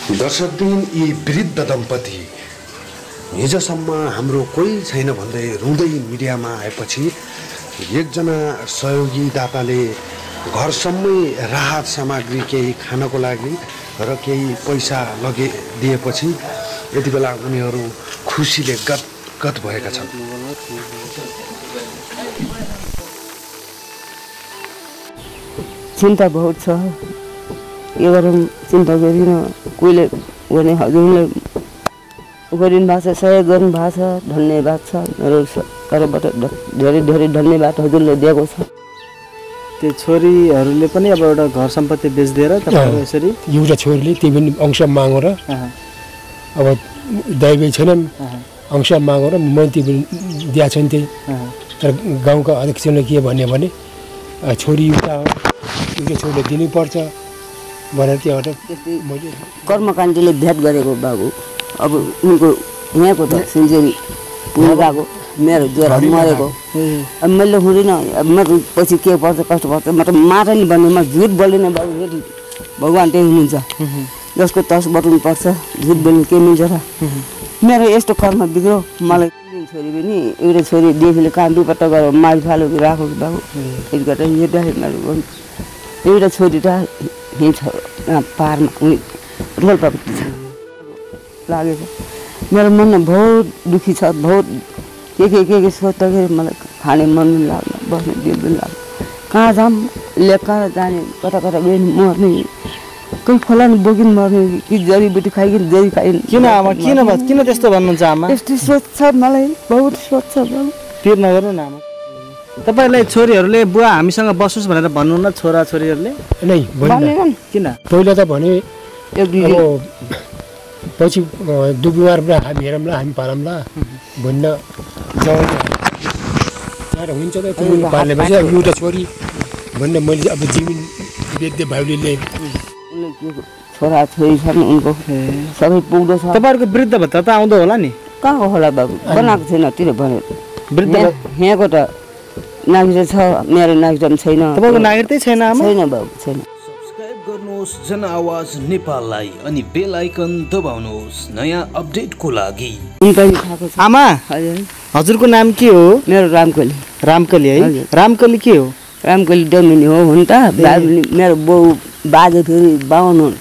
दर्शकबिन यी वृद्ध दम्पति हिजोसम्म हाम्रो कोही छैन भन्दै रुँदै मिडियामा आएपछि एकजना सहयोगी दाताले घरसम्मै राहत सामग्री केही खानको लागि र केही पैसा दिएपछि यति बेला उनीहरू खुसीले गदगद भएका छन्। चिन्ता बहुत छ, के गरौँ चिन्ता गरिन। कोहीले भने हजुरले गरिनु भएको छ, सहयोग गर्नु भएको छ, धन्यवाद छ। मेरो तर्फबाट धेरै धेरै धन्यवाद हजुरले दिएको छ। त्यो छोरीहरूले पनि अब एउटा घर सम्पत्ति बेचिदिएर तपाईँको यसरी एउटा छोरीले त्यही पनि अंश मागेर अब दैवी छैनन्, अंश मागेर मैले त्यो पनि दिएको छैन। त्यही तर गाउँका अध्यक्षले के भन्यो भने छोरी एउटा हो, एउटा छोरीले दिनुपर्छ भनेर त्यहाँबाट कर्मकाण्डीले भेट गरेको बाबु। अब उनको यहाँको त सिन्जेरी पुग्नु गएको, मेरो ज्वरो मरेको। अब मैले हुँदैन, अब मेरो पछि के पर्छ कस्तो पर्छ म त मार नि भन्ने, म झुट बोल्दिनँ बाबु। फेरि भगवान् त्यही हुनुहुन्छ, जसको तस बटुल्नु पर्छ, झुट बोल्नु के मिल्छ र। मेरो यस्तो कर्म बिग्रो। मलाई छोरी पनि एउटा छोरी देवीले काम दुपट्टा गरेर माल फालो राखेको बाबु। एक गएर मेरो एउटा छोरी त यहीँ छ पाहाडमा, उनी रोल्पाको छ लागेको। मेरो मनमा बहुत दुःखी छ, बहुत के सोच्दाखेरि मलाई खाने मन पनि लाग्दैन, बस्ने दिल पनि लाग्दैन। कहाँ जाऊँ कहाँ जाने, कता कता गयो नि मर्ने, कोही खोलानी बोकिन मर्ने कि जडीबुटी खाइकन जडी खाइन्। किन त्यस्तो भन्नुहुन्छ आमा? यस्तो सोच छ मलाई, बहुत सोच छ बाबु। पिर नगर्नु न आमा। तपाईँलाई छोरीहरूले बुवा हामीसँग बसोस् भनेर भन्नु न छोरा छोरीहरूले? नै भनेन। किन? पहिला त भने पछि दुबिमार हामी हेरौँला, हामी पारौँला भन्न जाउँ हुन्छ त तिमी पालेपछि एउटा छोरी भन्ने मैले अब जमिन बेच्दै भाइले छोरा छोरी छन्, उनको सबै पुग्दो छ। तपाईँहरूको वृद्ध भत्ता त आउँदो होला नि? कहाँको होला बाबु, बनाएको छैन तिर भनेर। वृद्ध यहाँको त नागरिक छ, मेरो नागरिक छैन। तपाईँको नागरिकै छैन आमा? छैन बाबु, छैन। सब्स्क्राइब गर्नुहोस् जन आवाज नेपाललाई अनि बेल आइकन दबाउनुहोस् नयाँ अपडेटको लागि। आमा हजुरको नाम के हो? मेरो रामकली। रामकली है? रामकली के हो? रामकली डमिनी हो नि त। मेरो बाउ बाजे फेरि 52 हुन्।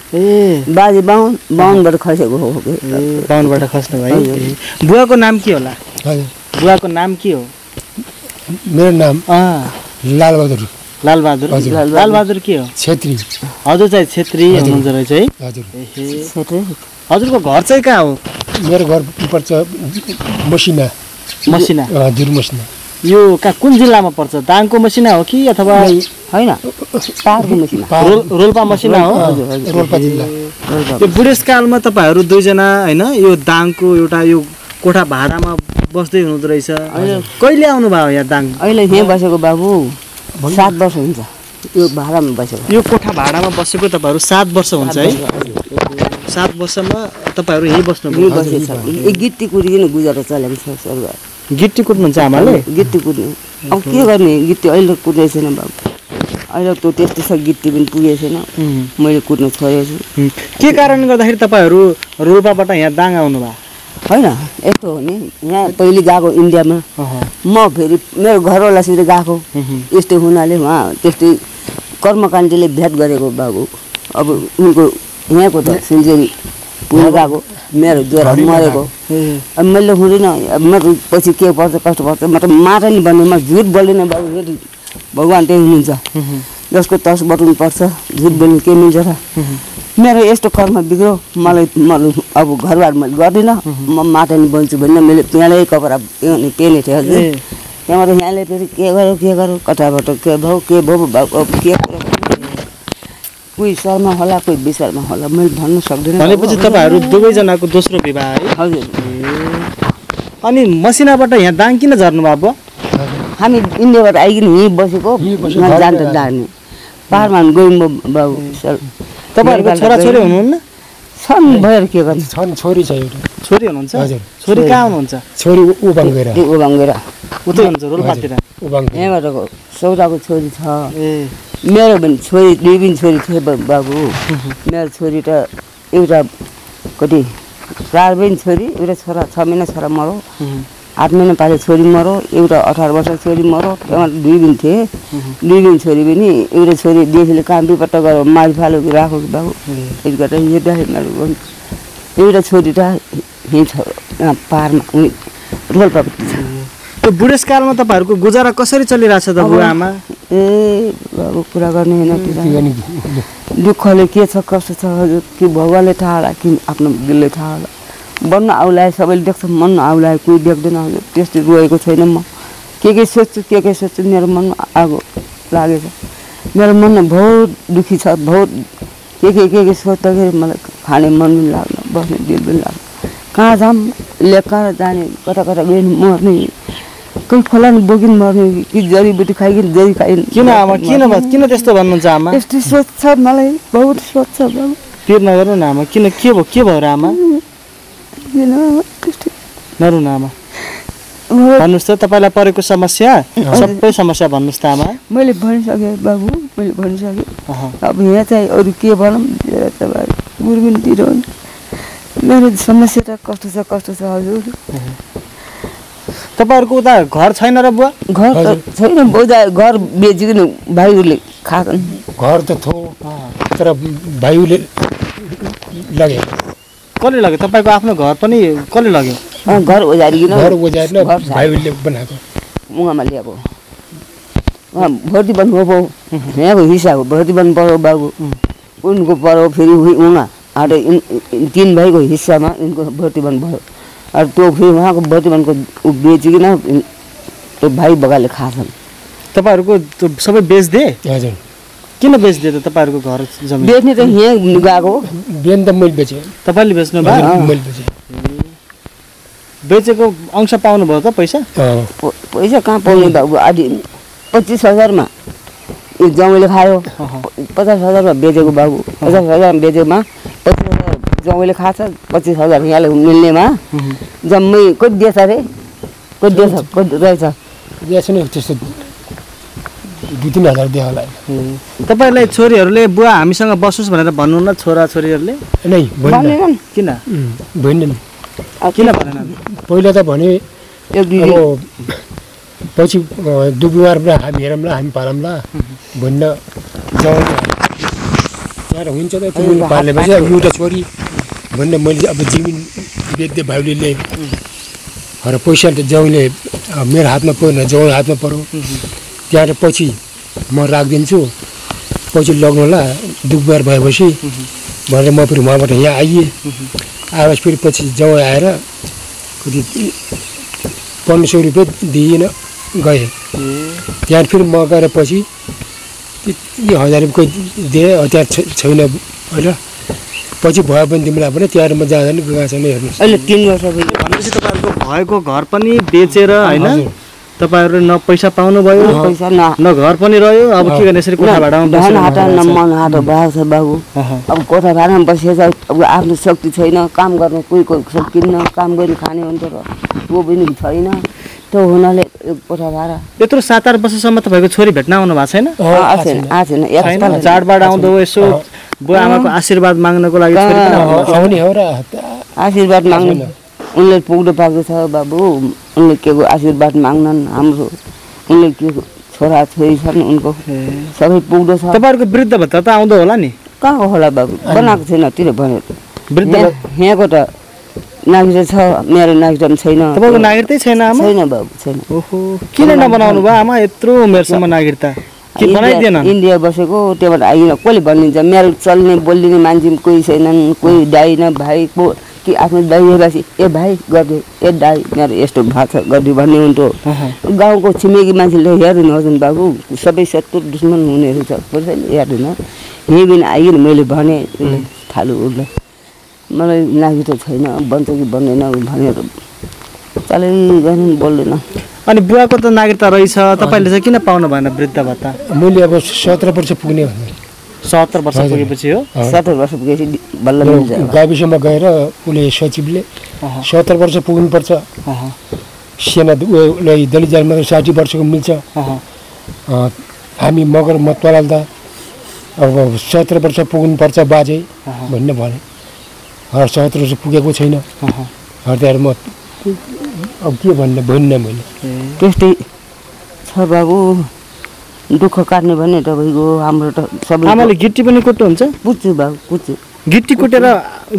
बाजे 52बाट खसेको हो। 52बाट खस्नु भयो। बुवाको नाम के होला? बुवाको नाम के हो? मेरो नाम लालबहादुर। लालबहादुर? लालबहादुर के हो? छेत्री। हजुर चाहिँ छेत्री हुनुहुन्छ रहेछ है? हजुरको घर चाहिँ कहाँ हो? मेरो घर पर्छ मसिना। मसिना? हजुर मसिना। यो कहाँ कुन जिल्लामा पर्छ? दाङको मसिना हो कि अथवा होइन पाहाडको मसिना? रोल्पा मसिना हो? रोल्पा जिल्ला। यो बुढेसकालमा तपाईँहरू दुईजना होइन यो दाङको एउटा यो कोठा भाडामा बस्दै हुनुहुँदो रहेछ। कहिले आउनु भयो यहाँ दाङ? अहिले यहाँ बसेको बाबु 7 वर्ष हुन्छ। यो भाडामा बसेको, यो कोठा भाडामा बसेको तपाईँहरू 7 वर्ष हुन्छ है? 7 वर्षमा तपाईँहरू यहीँ बस्नुभयो? गिट्टी कुदिकन गुजारा चलेको छ सर। गिट्टी कुद्नुहुन्छ आमाले? गिट्टी कुद्नु अब के गर्ने, गिट्टी अहिले कुदेको छैन बाबु। अहिले त त्यस्तो छ, गिट्टी पनि पुगेको छैन, मैले कुद्नु छोडेको छु। के कारणले गर्दाखेरि तपाईँहरू रोल्पाबाट यहाँ दाङ आउनु भयो? होइन यस्तो हो नि, यहाँ पहिले गएको इन्डियामा, म फेरि मेरो घरवालासित गएको। यस्तै हुनाले उहाँ त्यस्तै कर्मकाण्डीले भेट गरेको बाबु। अब उनको यहाँको त सिन्जेरी पुग्नु गएको, मेरो ज्वरो मरेको। अब मैले हुँदैन, अब मेरो पछि के पर्छ कस्तो पर्छ म त मार नि भन्ने, म झुट बोल्दिनँ बाबु। फेरि भगवान् त्यही हुनुहुन्छ, जसको तस बटुल्नु पर्छ, झुट बोल्नु के मिल्छ र। मेरो यस्तो कर्म बिग्रो। मलाई अब घरबार मैले गर्दिनँ, म माटा नि बन्छु भन्ने मैले त्यहाँलाई कपडा पेने थिएँ हजुर। त्यहाँबाट यहाँले फेरि के गरौँ कताबाट के भयो बाबु। अब के कोही शर्मा होला, कोही विशालमा होला, मैले भन्न सक्दिनँ। भनेपछि तपाईँहरू दुवैजनाको दोस्रो विवाह है? हजुर। अनि मसिनाबाट यहाँ दाङ किन झर्नु भयो? हामी इन्डियाबाट आइकन यहीँ बसेको, जान्छ जाने पाहाडमा गयौँ बाबु। तपाईँहरूको छोराछोरी हुनुहुन्न? छन्, भएर के गर्छ। छन्, छोरी छ एउटा। छोरी हुनुहुन्छ? हजुर। छोरी कहाँ हुनुहुन्छ? छोरी उबाङ गएर। उतै हुनुहुन्छ रोल्पातिर? यहाँबाटको सौदाको छोरी छ। मेरो पनि छोरी, दुई पनि छोरी थिए बाबु। मेरो छोरी त एउटा कति 4 बहिनी छोरी एउटा छोरा 6 महिना छोरा मरो 8 महिना पाले छोरी मरो एउटा 18 वर्ष छोरी मरो त्यहाँ 2 बहिनी थिए 2 बहिनी छोरी पनि एउटा छोरी देशले काम बिपट्टा गरेर मारी फालो राखो बाबु एक गरे एउटा छोरी त यही छ पारमा रोल्पा त्यो बुढेसकालमा तपाईहरुको गुजारा कसरी चलिरहेछ त बुवा आमा ए बाबु कुरा गर्ने हैन दुःखले के छ कस्तो छ हजुर कि भगवानले थाहा होला कि आफ्नो दिलले थाहा होला बन्न आउलाए सबैले देख्छ मन आउलाए कोही देख्दैन हजुर त्यस्तो रोएको छैन म के सोच्छु के सोच्छु मेरो मनमा आगो लागेछ मेरो मनमा बहुत दुखी छ बहुत के सोच्दाखेरि मलाई खाने मन पनि लाग्दैन बस्ने दिल पनि लाग्दैन कहाँ जाम लेकर जाने कता गए मर्ने कोही फलानु बोकिन मर्ने कि जडीबुटी खाइकिन जडी खाइन् किन त्यस्तो भन्नुहुन्छ आमा यस्तो सोच छ मलाई बहुत सोच छ बाबु पिर नगर्नु न आमा किन के भयो र आमा नरु न आमा भन्नुस् त तपाईलाई परेको समस्या सबै समस्या भन्नुस् त आमा मैले भनिसके बाबु मैले भनिसके अब यहाँ चाहिँ अरु के भनौँ गुरुबिनतिर मेरो समस्या त कस्तो छ हजुर तपाईहरुको उता घर छैन र बुवा घर त छैन बुवा घर बेचिकन भाइहरूले खाछन् घर त थो तर भाइहरूले लगे कसले लग्यो तपाईको आफ्नो घर पनि कसले लग्यो घर ओजारिकिन भाइहरूले बनाएको मुगामा ल्याएको भर्ती बन्नु हो यहाँको हिस्सा हो भर्ती बन्नु पर्यो बाबु उनको पर्यो फेरि उहाँ आटे 3 भाइको हिस्सामा उनको भर्ती बन्नु भयो और त्यो फेरि उहाँको वर्तमानको बेचिकन त्यो भाइ बगाले खाछन् तपाईहरुको सबै बेच्दे हजुर किन बेच्दे त तपाईहरुको घर जमिन बेच्ने त यहाँ गएको बेन त मैले बेचे तपाईले बेच्नु भयो मैले बेचे बेचेको अंश पाउनु भयो त पैसा पैसा कहाँ पाउने बाबु आदि 25,000 मा एक जमैले खायो 50,000 मा बेचेको बाबु 50,000 मा बेचेमा 25,000 जमैले खाछ 25,000 यहाँले मिल्नेमा जम्मै कति दिएछ रे कति दिएछ कति रहेछ दिएछ नि त्यस्तो 2-3 हजार दिए होला तपाईलाई छोरीहरुले बुवा हामीसँग बसोस् भनेर भन्नु न छोरा छोरीहरुले नै भन्दैन किन भन्दैन किन भनेन पहिला त भने अब पछि दुबुवारमा हामी हेरौँला हामी पालौँला भन्न जाउँ त्यहाँ हुन्छ त तिमीले पालेपछि एउटा छोरी भन्ने मैले अब जमिन बेच्दै भाइले र पैसा त जाउँले मेरो हातमा परेन जाउँ हातमा पर्यो त्यहाँ पछि म राखिदिन्छु पछि लग्नुला दुबुवार भएपछि भनेर म फेरि उहाँबाट यहाँ आइएँ आएपछि फेरि पछि जाउँ आएर कति 500 रुपियाँ दिइन गएँ त्यहाँ फेरि म गएर पछि 1000 रुपियाँ दिएँ त्यहाँ छैन होइन पछि भयो भने तिमीलाई पनि त्यहाँ म जाँदैन गएको छैन हेर्नुहोस् अहिले 3 वर्ष भयो भनेपछि तपाईहरुको भएको घर पनि बेचेर हैन तपाईहरुले न पैसा पाउनु भयो पैसा न घर पनि रह्यो अब के गर्ने यसरी कोठा भाडामा बसेर हाटा न मन हाटो भएको छ बाबु अब कोठा भाडामा बसेछ अब आफ्नो शक्ति छैन काम गर्ने कोही सकिन्न काम गरी खाने हुन्छ र त्यो पनि छैन त्यो हुनाले कोठा भाडा यत्रो 7-8 वर्षसम्म तपाईको छोरी भेट्न आउनु भएको छैन आछेन एकताल चाडबाड आउँदो यसो बुवा आमाको आशीर्वाद माग्नको लागि छोरी पनि आउने हो र आशीर्वाद माग्नु उनले पुग्दो पाएको छ बाबु उनले के को आशीर्वाद माग्नन् हाम्रो उनले के छोरा छोरी छन् उनको सबै पुग्दो छ तपाईहरुको वृद्ध भत्ता त आउँदो होला नि कहाँ होला बाबु बनाएको छैन तिले भने वृद्ध यहाँको त नागरिक छ मेरो नागरिक छैन तपाईको नागरिकतै छैन आमा छैन बाबु छैन ओहो किन नबनाउनु भयो आमा यत्रो उमेरसम्म नागरिकता के बनाइदिएन इन्डिया बसेको त्यबाट आइन कसले भनिन्छ मेरो चल्ने बोल्ने मान्छे कोही छैनन् कोही दाइ न भाइ को कि आफ्नो दाइबासी ए भाइ गर्दै ए दाइ मेरो यस्तो भएको छ गर्दै भन्ने हुन्थ्यो गाउँको छिमेकी मान्छेले हेर्दैन हजुर बाबु सबै शत्रु दुश्मन हुनेहरू छ कसैले हेर्दैन यही पनि आइकन मैले भने थालु उसलाई मलाई नागरिक त छैन बन्छ कि बन्दैन भनेर चलै गर्नु बोल्दैन अनि बुवाको त नागरिकता रहेछ तपाईले चाहिँ किन पाउनु भएन वृद्ध भत्ता मैले अब 17 वर्ष पुग्ने भने 70 वर्ष पुगेपछि हो 70 वर्ष पुगेपछि बल्ल मिल्छ गाविसमा गएर उले सचिवले 70 वर्ष पुग्नुपर्छ सेना दलित जातिमा 60 वर्षको मिल्छ हामी मगर मत पलाल्दा अब 17 वर्ष पुग्नुपर्छ बाजे भन्ने भने घर 17 पुगेको छैन हड्ताल म अब के भन्ने मैले त्यस्तै छ बाबु दुःख काट्ने भने तपाईँको हाम्रो त सबै आमाले गिट्टी पनि कुट्नुहुन्छ पुच्छु बाबु पुच्छु गिट्टी कुटेर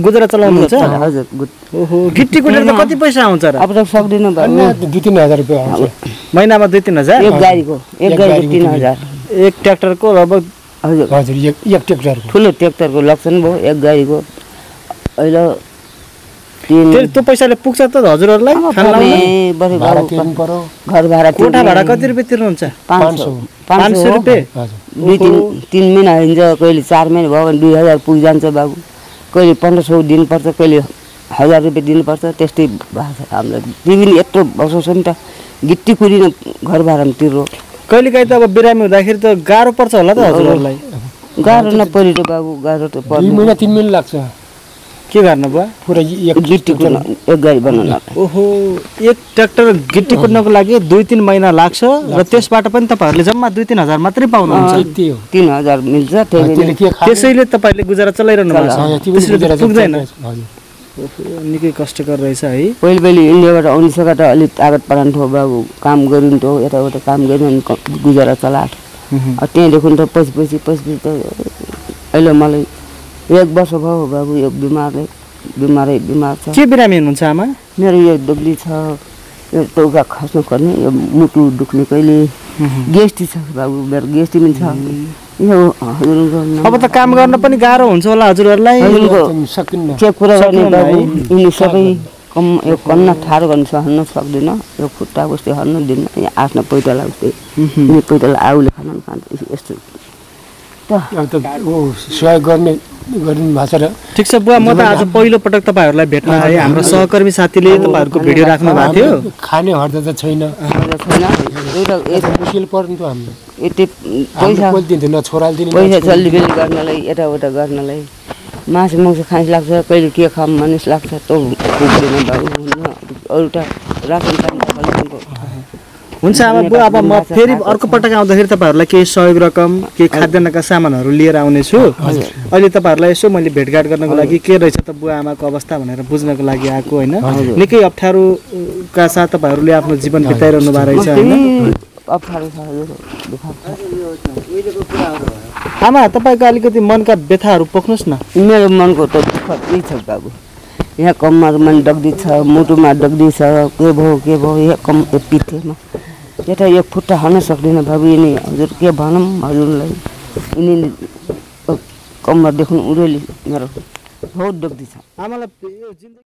गुजारा चलाउनुहुन्छ हजुर ओहो गिट्टी कुटेर त कति पैसा आउँछ र अब त सक्दिनँ बाबु 2-3 हजार रुपियाँ आउँछ महिनामा 2-3 हजार एक गाडीको 3,000 एक ट्र्याक्टरको लगभग हजुर हजुर एक ट्र्याक्टरको ठुलो ट्र्याक्टरको लक्ष्य भयो एक गाडीको अहिले त्यो पैसाले पुग्छ त हजुरहरूलाई भाडा तिर्नु पर्यो घर भाडा कोठा भाडा कति रुपियाँ तिर्नुहुन्छ 500 रुपियाँ 2-3 महिना हिँड्छ कहिले 4 महिना भयो भने 2,000 पुगिजान्छ बाबु कहिले 1,500 दिनुपर्छ कहिले 1,000 रुपियाँ दिनुपर्छ त्यस्तै भएको छ हामीलाई विभिन्न यत्रो वर्ष नि त गिट्टी कुरिन घर भाडामा तिर्रो कहिलेकाहीँ त अब बिरामी हुँदाखेरि त गाह्रो पर्छ होला त हजुरहरूलाई गाह्रो नपरि त बाबु गाह्रो त 2 महिना 3 महिना लाग्छ के गर्नु भयो पुरा एक गिट्टी कुट्न एक गाडी बनाउन ओहो एक ट्र्याक्टर गिट्टी कुट्नको लागि 2-3 महिना लाग्छ र त्यसबाट पनि तपाईहरुले जम्मा 2-3 हजार मात्रै पाउनुहुन्छ 3,000 मिल्छ त्यसैले तपाईहरुले गुजारा चलाइरहनु भएको छ पुग्दैन निकै कष्टकर रहेछ है पहिले इन्डियाबाट आउनुसका त अलि तागत परान्थ्यो बाबु काम गरिन्थ्यो यताउता काम गरिन गुजारा चलाएको त्यहाँदेखि त पछि त अहिले मलाई 1 वर्ष भयो बाबु यो बिमार छ के बिरामी हुनुहुन्छ आमा मेरो यो दुब्ली छ यो टौका खस्नु पर्ने यो मुटु दुख्ने कहिले गेस्टी छ बाबु मेरो गेस्टी पनि छ यो अब त काम गर्न पनि गाह्रो हुन्छ होला हजुरहरूलाई सकिन्न के कुरा गर्ने बाबु यिनी सबै कम यो कन्न ठाडो गर्न सक्दैन यो खुट्टा उस्तै हर्न दिन्न यहाँ आफ्नो पैताला उस्तै यिनी पैताला आउले खान्छ यस्तो सहयोग गरिदिनु भएको छ र ठिक छ बुवा म त आज पहिलो पटक तपाईहरुलाई भेट्न आए हाम्रो सहकर्मी साथीले तपाईहरुको भिडियो राख्नु भएको थियो खाने हड्ता त छैन एउटा मुस्किल पर्नु त हामीलाई यति पैसा दिन्थ्यो न छोराले दिने पैसा चल्लीबेली गर्नलाई यताउता गर्नलाई मासु खाइस लाग्छ कहिले के खाम मानिस लाग्छ त पुग्दैन बाबु एउटा रासन पानी हुन्छ आमा बुवा अब म फेरि अर्को पटक आउँदाखेरि तपाईहरुलाई केही सहयोग रकम केही खाद्यान्नका सामानहरु लिएर आउने छु अहिले तपाईहरुलाई यसो मैले भेटघाट गर्नको लागि के रहेछ त बुवा आमाको अवस्था भनेर बुझ्नको लागि आएको हैन निकै अप्ठ्यारोका साथ तपाईहरुले आफ्नो जीवन बिताइरहनु भएको रहेछ हैन अप्ठ्यारो छ आमा तपाईको अलिकति मनका व्यथाहरु पोख्नुस् न मेरो मनको त दुःख के छ बाबु यहाँ कम्मरमा डग्दी छ मुटुमा डग्दी छ के भयो यहाँ कम पिठेमा यता एक खुट्टा हर्न सक्दैन बाबु यिनी हजुर के भनौँ हजुरलाई यिनी कम्मर देख्नु उडेली मेरो बहुत डग्दी छ आमालाई